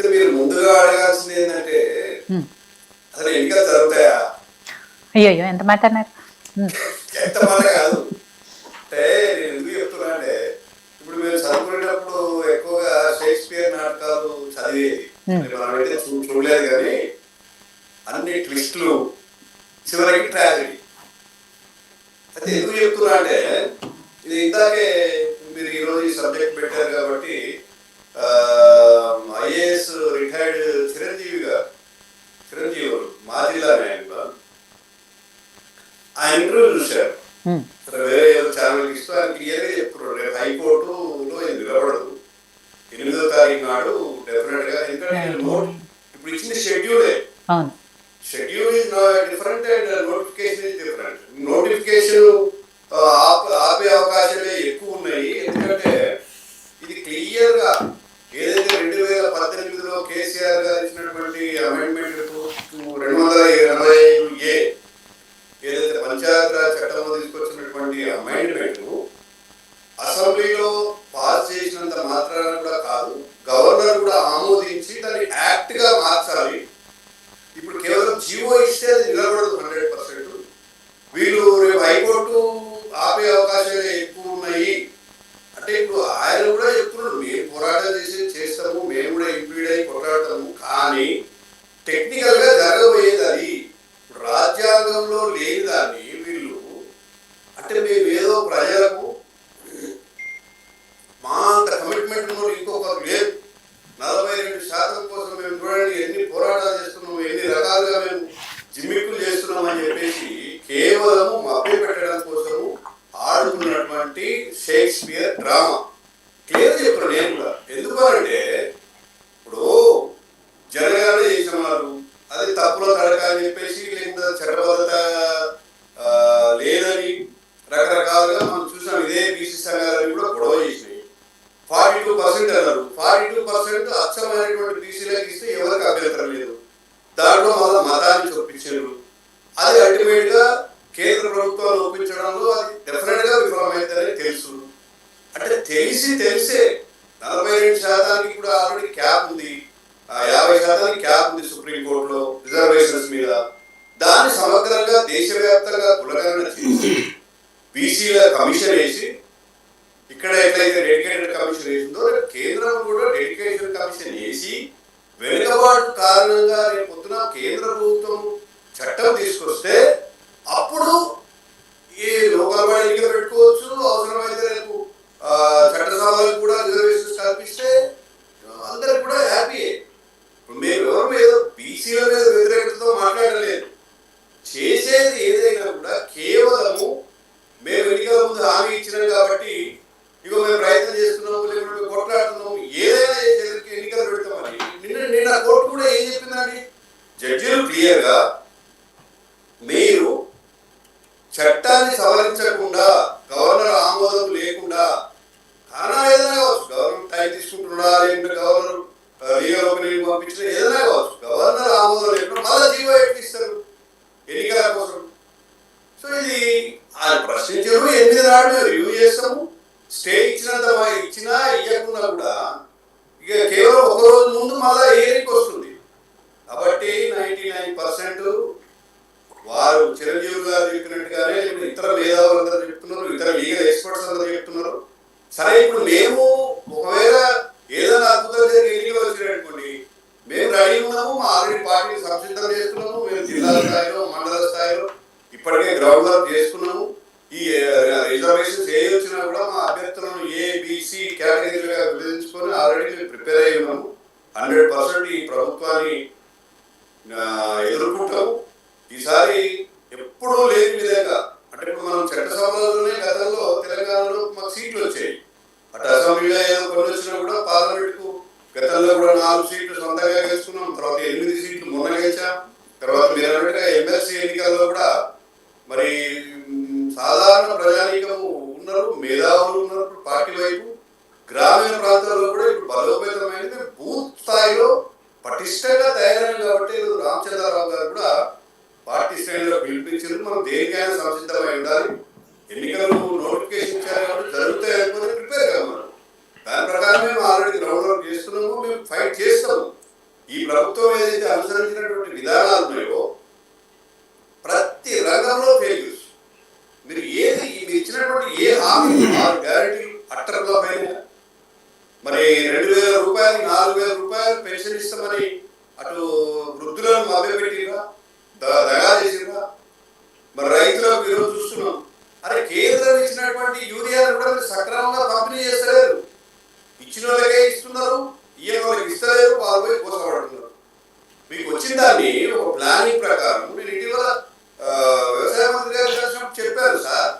అయితే మీరు ముందుగా అడగాల్సింది ఏంటంటే అసలు ఎన్నికలు జరుగుతాయా? అయ్యో ఎంత మాట అన్నారు. ఎంత మాట కాదు అంటే నేను ఎందుకు చెప్తున్నా అంటే ఇప్పుడు మేము చదువుకునేటప్పుడు ఎక్కువగా షేక్స్పియర్ నాటకాలు చదివేది. మనమైతే చూడలేదు కానీ అన్ని ట్విస్టులు చివరికి ట్రాజడీ. అయితే ఎందుకు చెప్తున్నా అంటే ఇది ఇందాకే మీరు ఈరోజు ఈ సబ్జెక్ట్ పెట్టారు కాబట్టి ఐఏఎస్ రిటైర్డ్ చిరంజీవి గారు మా జిల్లా నాయకులు ఆయన ఇంటర్వ్యూ చూశారు. వేరే ఏదో ఛానల్ ఇస్తూ ఆయన క్లియర్గా చెప్తున్నాడు రేపు హైకోర్టులో ఇది నిలబడదు 8వ తారీఖు నాడు డెఫినెట్ గా. ఎందుకంటే ఇప్పుడు ఇచ్చిన షెడ్యూలే, schedule is different and notification is different. Notification ఆపే అవకాశాలే ఎక్కువ ఉన్నాయి. ఎందుకంటే ఇది క్లియర్ గా ఏదైతే 2018లో కేసీఆర్ గారు ఇచ్చినటువంటి అమెండ్మెంట్ 285A ఏదైతే పంచాయతీరాజ్ చట్టంలో తీసుకొచ్చినటువంటి అమెండ్మెంట్ అసెంబ్లీలో పాస్ చేసినంత మాత్రాన కూడా కాదు, గవర్నర్ కూడా ఆమోదించి దాన్ని యాక్ట్ గా మార్చాలి. ఇప్పుడు కేవలం జీవో ఇస్తే అది నిలబడదు 100%. వీళ్ళు రేపు హైకోర్టు ఆపే అవకాశాలు ఎక్కువ ఉన్నాయి అంటే ఇప్పుడు ఆయన కూడా చెప్తున్నాడు మేము పోరాటం చేస్తాము, మేము కూడా ఇంప్లీడ్ అయ్యి కొట్లాడతాము. కానీ టెక్నికల్ గా జరగబోయేది అది. ఇప్పుడు రాజ్యాంగంలో లేని దాన్ని వీళ్ళు అంటే మేము ఏదో ప్రజలకు మా అంత కమిట్మెంట్ ఇంకొకరు లేదు. 42% కోసం మేము చూడండి ఎన్ని పోరాటాలు చేస్తున్నాము, ఎన్ని రకాలుగా మేము జిమ్మిక్కులు చేస్తున్నాం అని చెప్పేసి కేవలము మభ్య పెట్టడం కోసము ఆడుతున్నటువంటి షేక్స్పియర్ డ్రామా. క్లియర్ చెప్పారు నేను కూడా. ఎందుకంటే ఇప్పుడు జనగణన చేసినారు, అది తప్పులో తడక అని చెప్పేసి లేకపోతే చట్టబద్ధత లేదని రకరకాలుగా మనం చూసాం. ఇదే బీసీ సంఘాలను కూడా గొడవ చేసినాయి. 42% అన్నారు. 42% అచ్చమైనటువంటి బీసీలకు ఇస్తే ఎవరికి అభ్యంతరం లేదు. దాంట్లో మళ్ళీ మతాన్ని చొప్పించారు. అది అల్టిమేట్ గా కేంద్ర ప్రభుత్వాలు ఒప్పించడంలో అది డెఫినెట్ గా విఫలమైందని తెలుసు. అంటే తెలిసే 42% కూడా ఆల్రెడీ క్యాప్ ఉంది, 50% క్యాప్ ఉంది సుప్రీంకోర్టులో రిజర్వేషన్స్ మీద. దాన్ని సమగ్రంగా దేశవ్యాప్తంగా కులగణన చేసి బీసీల కమిషన్ వేసి ఇక్కడ ఎట్లయితే డెడికేటెడ్ కమిషన్ వేసిందో కేంద్రం కూడా డెడికేటెడ్ కమిషన్ వేసి వెనుకబాటు కారణంగా రేపు పొద్దున కేంద్ర ప్రభుత్వం చట్టం తీసుకొస్తే అప్పుడు ఈ లోకల్ బాడీ ఎన్నికలు పెట్టుకోవచ్చు. అవసరమైతే రేపు చట్టసభలకు కూడా రిజర్వేషన్స్ కల్పిస్తే అందరికి కూడా హ్యాపీ. మేము ఎవరు ఏదో బీసీల మీద వ్యతిరేకతతో మాట్లాడలేదు. చేసేది ఏదైనా కూడా కేవలము మేము ఎన్నికల ముందు హామీ ఇచ్చినాం కాబట్టి ఇగో మేము ప్రయత్నం చేస్తున్నాము, లేకపోతే మేము కొట్లాడుతున్నాము, ఏదైనా ఎన్నికలు పెడతామని. నిన్న కోర్టు కూడా ఏం చెప్పిందండి, జడ్జీలు క్లియర్ గా మీరు చట్టాన్ని సవరించకుండా గవర్నర్ ఆమోదం లేకుండా కారణం ఏదైనా కావచ్చు, గవర్నర్ టైం తీసుకుంటున్నా లేకుంటే గవర్నర్ లీగల్ ఒపీనియన్ పంపించిన ఏదైనా కావచ్చు, గవర్నర్ ఆమోదం లేకుండా మళ్ళీ జీవో ఎట్టిస్తారు ఎన్నికల కోసం. సో ఇది ఆయన ప్రశ్నించారు. 8 నాడు రివ్యూ చేస్తాము. స్టే ఇచ్చినా ఇవ్వకుండా కూడా ఇక కేవలం ఒక రోజు ముందు మళ్ళా ఏరికి వస్తుంది. కాబట్టి 99% వారు చిరంజీవి గారు చెప్పినట్టుగానే ఇతర మేధావులందరూ చెప్తున్నారు, ఇతర లీగల్ ఎక్స్పర్ట్స్ అందరూ చెప్తున్నారు. సరే ఇప్పుడు మేము ఒకవేళ ఏదైనా అద్భుతం జరిగి ఎన్నికలు వచ్చినట్టుకోండి, మేము రెడీ ఉన్నాము, మా ఆల్రెడీ పార్టీని సంసిద్ధం చేస్తున్నాము. మేము జిల్లా స్థాయిలో మండల స్థాయిలో ఇప్పటికే గ్రౌండ్ వర్క్ చేసుకున్నాము. ఈ రిజర్వేషన్స్ ఏ వచ్చినా కూడా మా అభ్యర్థులను ఏబిసి కేటగిరీలుగా విభజించుకొని ఆల్రెడీ మేము ప్రిపేర్ అయి ఉన్నాము. 100% ఈ ప్రభుత్వాన్ని ఎదుర్కొంటాము. ఈసారి ఎప్పుడూ లేని విధంగా అంటే ఇప్పుడు మనం చట్టసభలోనే గతంలో తెలంగాణలో మాకు సీట్లు వచ్చాయి. అటు అసెంబ్లీలో ఏదో కొన్ని వచ్చినా కూడా పార్లమెంట్కు గతంలో కూడా 4 సీట్లు సొంతంగా గెలుచుకున్నాం. తర్వాత 8 సీట్లు మొన్న గెలిచాం. తర్వాత మీరు అన్నట్టుగా ఎమ్మెల్సీ ఎన్నికల్లో కూడా మరి సాధారణ ప్రజానీకము ఉన్నారు, మేధావులు ఉన్నారు పార్టీ వైపు. గ్రామీణ ప్రాంతాల్లో కూడా ఇప్పుడు బలోపేతమైనది, బూత్ స్థాయిలో పటిష్టంగా తయారైంది. కాబట్టి రామచంద్రరావు గారు కూడా పార్టీ శ్రేణిలో పిలిపించారు. మనం దేనికైనా సంసిద్ధమై ఉండాలి. ఎన్నికలు నోటిఫికేషన్ ఇచ్చారు కాబట్టి జరుగుతాయి అనుకుని ప్రిపేర్ కావాలి. దాని ప్రకారం మేము ఆల్రెడీ గ్రౌండ్ వర్క్ చేస్తున్నాము. మేము ఫైట్ చేస్తాము. ఈ ప్రభుత్వం ఏదైతే అనుసరించినటువంటి విధానాలు ఉన్నాయో ప్రతి రంగంలో ఫెయిల్యూర్స్. మీరు ఇచ్చినటువంటి ఏ హామీ 6 గ్యారెంటీలు అట్టర్గా పైన, మరి 2,000 రూపాయలు 4,000 రూపాయలు పెన్షన్ ఇస్తామని అటు వృద్ధులను మభ్యపెట్టిరా, దగా చేసిరా. మరి రైతులకు ఈరోజు చూస్తున్నాం, అరే కేంద్రం ఇచ్చినటువంటి యూరియాను కూడా మీరు సక్రమంగా పంపిణీ చేస్తలేరు. ఇచ్చిన వాళ్ళకే ఇస్తున్నారు, ఇయ్యని వాళ్ళకి ఇస్తలేరు, వాళ్ళు పోయి కోసపడుతున్నారు. మీకు వచ్చిన దాన్ని ఒక ప్లానింగ్ ప్రకారం నేను ఇటీవల వ్యవసాయ మంత్రి గారు కలిసినప్పుడు చెప్పారు సార్,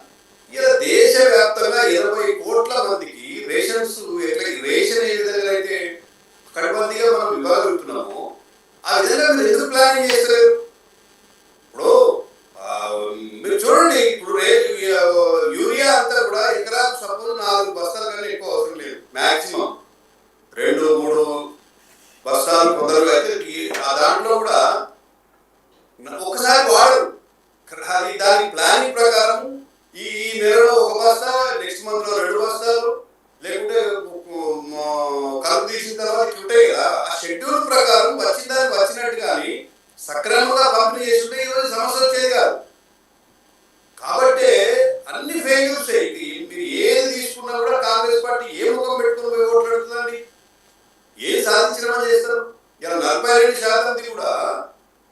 ఇలా దేశవ్యాప్తంగా 20 కోట్ల మందికి రేషన్స్ రేషన్ ఏ విధంగా అయితే కడబందిగా మనం ఇవ్వగలుగుతున్నామో ఆ విధంగా మీరు ఎందుకు ప్లానింగ్ చేస్తారు? ఇప్పుడు మీరు చూడండి, ఇప్పుడు యూరియా అంతా కూడా ఎకరాకు సపోజ్ 4 బస్తాల కన్నా ఎక్కువ అవసరం లేదు. మ్యాక్సిమం 2-3 బస్తాలు కొందరు అయితే దాంట్లో కూడా ఒకసారి వాడరు. దాని ప్లానింగ్ ప్రకారం ఈ నెలలో 1 బస్తా, నెక్స్ట్ మంత్ లో 2 బస్తాలు, లేకుంటే కలుపు తీసిన తర్వాత ఉంటాయి కదా. ఆ షెడ్యూల్ ప్రకారం వచ్చిన దానికి వచ్చినట్టు కానీ సక్రమంగా పంపిణీ చేస్తుంటే ఈరోజు సమస్య వచ్చేది కాదు. కాబట్టి అన్ని ఫెయిల్యూర్స్ అయ్యి మీరు ఏది తీసుకున్నా కూడా కాంగ్రెస్ పార్టీ ఏ ముఖం పెట్టుకుని పోయి ఓట్లాడుతుందండి? ఏం సాధించడం చేస్తారు? ఇలా 42% కూడా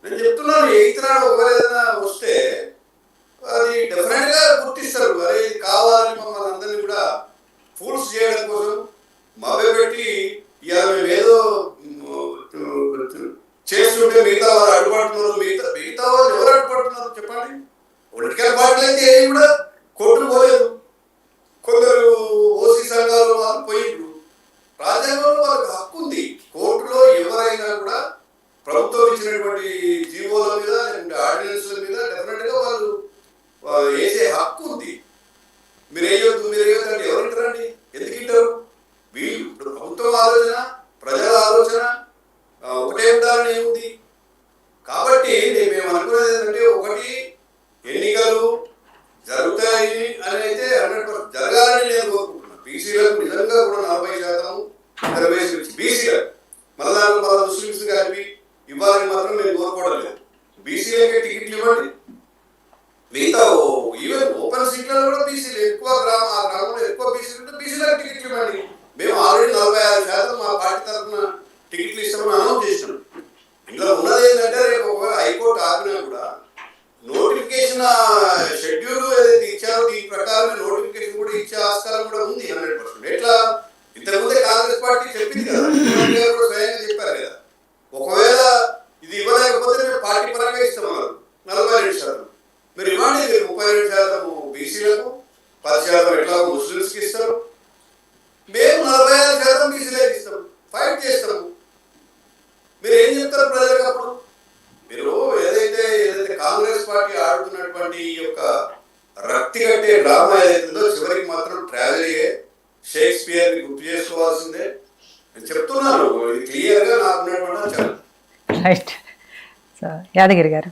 నేను చెప్తున్నాను, 8th నాడు ఒకవేళ ఏదైనా వస్తే అది డెఫినెట్ గా గుర్తిస్తారు. అరే ఇది కావాలని మమ్మల్ని అందరినీ కూడా ఫూల్స్ చేయడం కోసం మభ్యపెట్టి ఇవాళ మేము ఏదో చేస్తుంటే మిగతా వారు అడ్డుపడుతున్నారు. మిగతా వాళ్ళు ఎవరు అడ్డుపడుతున్నారు చెప్పండి? పొలిటికల్ పార్టీలు అయితే ఏమి కూడా కోర్టు పోలేదు. కొందరు ఓసీ సంఘాలు వాళ్ళు పోయిండ్రు. రాజ్యాంగంలో వాళ్ళకి హక్కు ఉంది. కోర్టులో ఎవరైనా కూడా ప్రభుత్వం ఇచ్చినటువంటి జీవోల మీద లేకుంటే ఆర్డినెన్స్ల మీద డెఫినెట్ గా వాళ్ళు వేసే హక్కు ఉంది. మీరు వేయొద్దు అంటే ఎవరు వింటారండి? ఎందుకు వింటారు? వీళ్ళు ప్రభుత్వం ఆలోచన, ప్రజల ఆలోచన ఒకటే ఉండాలని ఏముంది? కాబట్టి మేము అనుకునేది ఏంటంటే, ఒకటి ఎన్నికలు జరుగుతాయి అని అయితే 100% జరగాలని నేను కోరుకుంటున్నాను. బీసీలకు నిజంగా కూడా 40% రిజర్వేషన్ ఇచ్చి బీసీలకు మళ్ళా ముస్లింస్ కలిపి ఇవ్వాలని మాత్రం నేను కోరుకోవడం లేదు. బీసీలకే టికెట్లు ఇవ్వండి. మిగతా ఈవెన్ ఓపెన్ సీట్లలో కూడా బీసీలు ఎక్కువ ఆ గ్రామంలో ఎక్కువ బీసీలు ఉంటే బీసీలకు టికెట్లు ఇవ్వండి. మేము ఆల్రెడీ 46% మా పార్టీ తరఫున టికెట్లు ఇస్తామని అనౌన్స్ చేసినాం. ఇందులో ఉన్నది ఏంటంటే, రేపు ఒకవేళ హైకోర్టు ఆపినా కూడా నోటిఫికేషన్ షెడ్యూల్ ఏదైతే ఇచ్చారో దీని ప్రకారం నోటిఫికేషన్ కూడా ఇచ్చే ఆస్కారం కూడా ఉంది 100%. ఎట్లా? ఇంతకుముందే కాంగ్రెస్ పార్టీ చెప్పింది కదా, కూడా స్వయంగా చెప్పారు కదా, ఒకవేళ ఇది ఇవ్వలేకపోతే మేము పార్టీ పరంగా ఇస్తామన్నారు 42%. మీరు ఇవ్వండి, 32% బీసీలకు, 10% ఎట్లా ముస్లింస్కి ఇస్తారు. మేము 46% బీసీలకు ఇస్తాం, ఫైట్ చేస్తాము. మీరు ఏం చెప్తారు ప్రజలకు అప్పుడు? మీరు ఏదైతే కాంగ్రెస్ పార్టీ ఆడుతున్నటువంటి ఈ యొక్క రక్తి కట్టే డ్రామా ఏదైతుందో చివరికి మాత్రం ట్రాజడీయే. షేక్స్పియర్ ని గుర్తు చేసుకోవాల్సిందే. నేను చెప్తున్నాను, ఇది క్లియర్ గా నాకు ఉన్నటువంటి. రైట్. సో యాదగిరి గారు,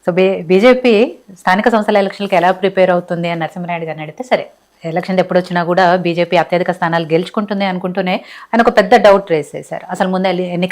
సో బీజేపీ స్థానిక సంస్థల ఎలక్షన్లకు ఎలా ప్రిపేర్ అవుతుంది అని నరసింహనాయుడు గారిని అడిగితే, సరే ఎలక్షన్ ఎప్పుడు వచ్చినా కూడా బీజేపీ అత్యధిక స్థానాలు గెలుచుకుంటుంది అనుకుంటూనే ఆయన ఒక పెద్ద డౌట్ రేస్ చేశారు. అసలు ముందు ఎన్నిక